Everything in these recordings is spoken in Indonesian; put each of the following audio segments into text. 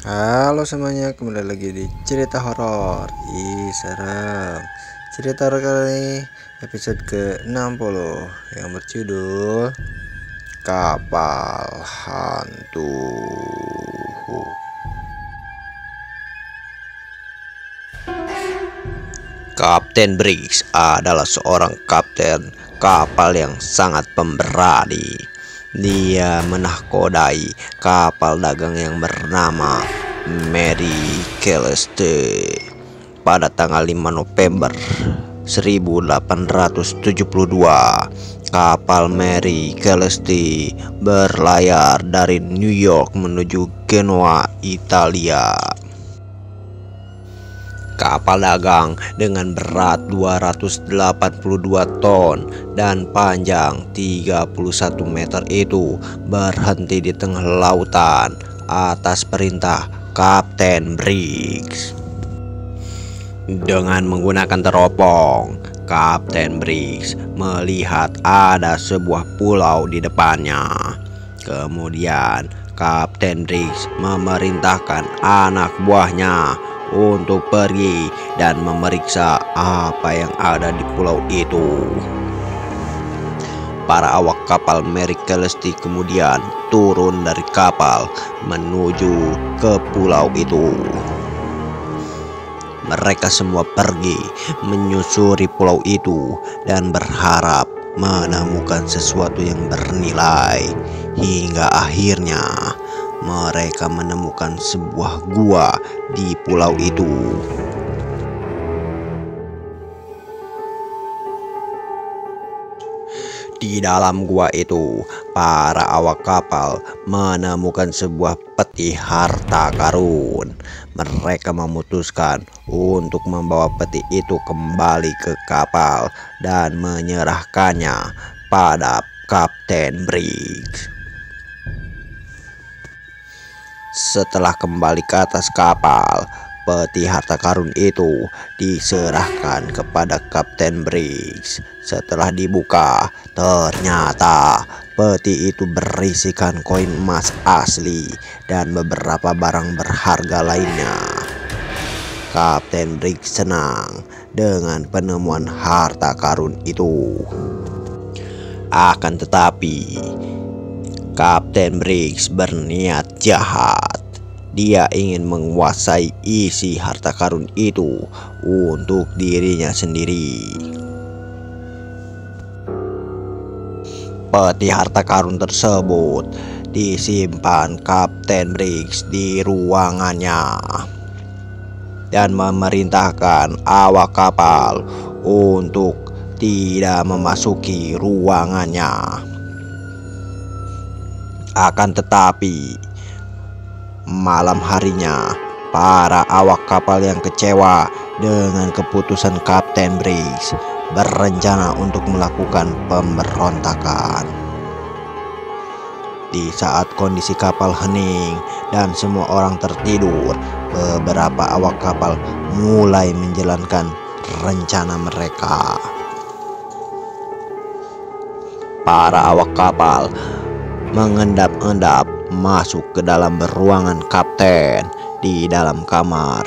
Halo semuanya, kembali lagi di cerita horor. Serem. Cerita horor kali ini episode ke-60 yang berjudul Kapal Hantu. Kapten Briggs adalah seorang kapten kapal yang sangat pemberani. Dia menahkodai kapal dagang yang bernama Mary Celeste pada tanggal 5 November 1872. Kapal Mary Celeste berlayar dari New York menuju Genoa, Italia. Kapal dagang dengan berat 282 ton dan panjang 31 meter itu berhenti di tengah lautan atas perintah Kapten Briggs. Dengan menggunakan teropong, Kapten Briggs melihat ada sebuah pulau di depannya. Kemudian Kapten Briggs memerintahkan anak buahnya untuk pergi dan memeriksa apa yang ada di pulau itu. Para awak kapal Mary Celeste kemudian turun dari kapal menuju ke pulau itu. Mereka semua pergi menyusuri pulau itu dan berharap menemukan sesuatu yang bernilai. Hingga akhirnya mereka menemukan sebuah gua di pulau itu. Di dalam gua itu, para awak kapal menemukan sebuah peti harta karun. Mereka memutuskan untuk membawa peti itu kembali ke kapal dan menyerahkannya pada Kapten Briggs. Setelah kembali ke atas kapal, peti harta karun itu diserahkan kepada Kapten Briggs. Setelah dibuka, ternyata peti itu berisikan koin emas asli dan beberapa barang berharga lainnya. Kapten Briggs senang dengan penemuan harta karun itu. Akan tetapi Kapten Briggs berniat jahat. Dia ingin menguasai isi harta karun itu untuk dirinya sendiri. Peti harta karun tersebut disimpan Kapten Briggs di ruangannya dan memerintahkan awak kapal untuk tidak memasuki ruangannya. Akan tetapi malam harinya, para awak kapal yang kecewa dengan keputusan Kapten Briggs berencana untuk melakukan pemberontakan. Di saat kondisi kapal hening dan semua orang tertidur, beberapa awak kapal mulai menjalankan rencana mereka. Para awak kapal mengendap-endap masuk ke dalam ruangan kapten. Di dalam kamar,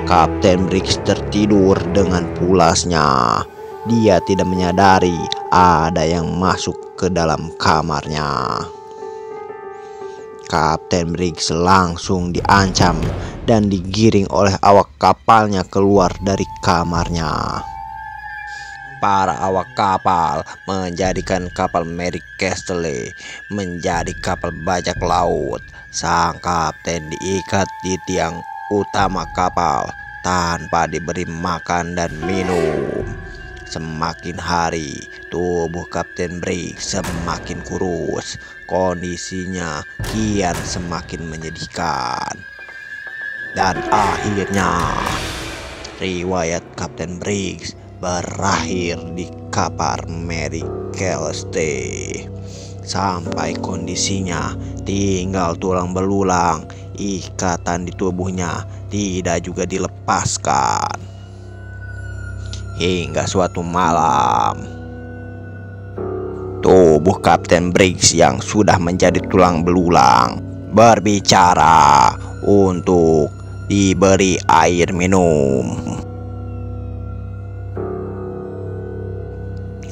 Kapten Briggs tertidur dengan pulasnya. Dia tidak menyadari ada yang masuk ke dalam kamarnya. Kapten Briggs langsung diancam dan digiring oleh awak kapalnya keluar dari kamarnya. Para awak kapal menjadikan kapal Mary Celeste menjadi kapal bajak laut. Sang kapten diikat di tiang utama kapal tanpa diberi makan dan minum. Semakin hari, tubuh Kapten Briggs semakin kurus. Kondisinya kian semakin menyedihkan. Dan akhirnya, riwayat Kapten Briggs berakhir di kapal Mary Celeste. Sampai kondisinya tinggal tulang belulang, ikatan di tubuhnya tidak juga dilepaskan. Hingga suatu malam, tubuh Kapten Briggs yang sudah menjadi tulang belulang berbicara untuk diberi air minum.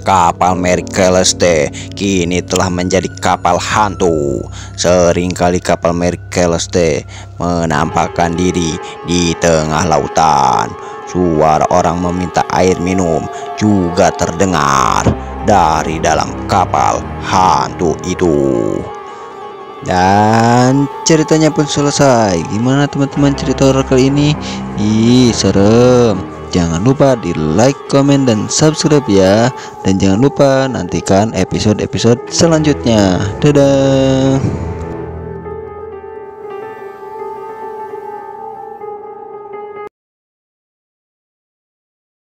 Kapal merek Celeste kini telah menjadi kapal hantu. Seringkali kapal merek Celeste menampakkan diri di tengah lautan. Suara orang meminta air minum juga terdengar dari dalam kapal hantu itu. Dan ceritanya pun selesai. Gimana teman-teman cerita horor kali ini? Ih, serem. Jangan lupa di like, komen, dan subscribe ya. Dan jangan lupa nantikan episode-episode selanjutnya. Dadah.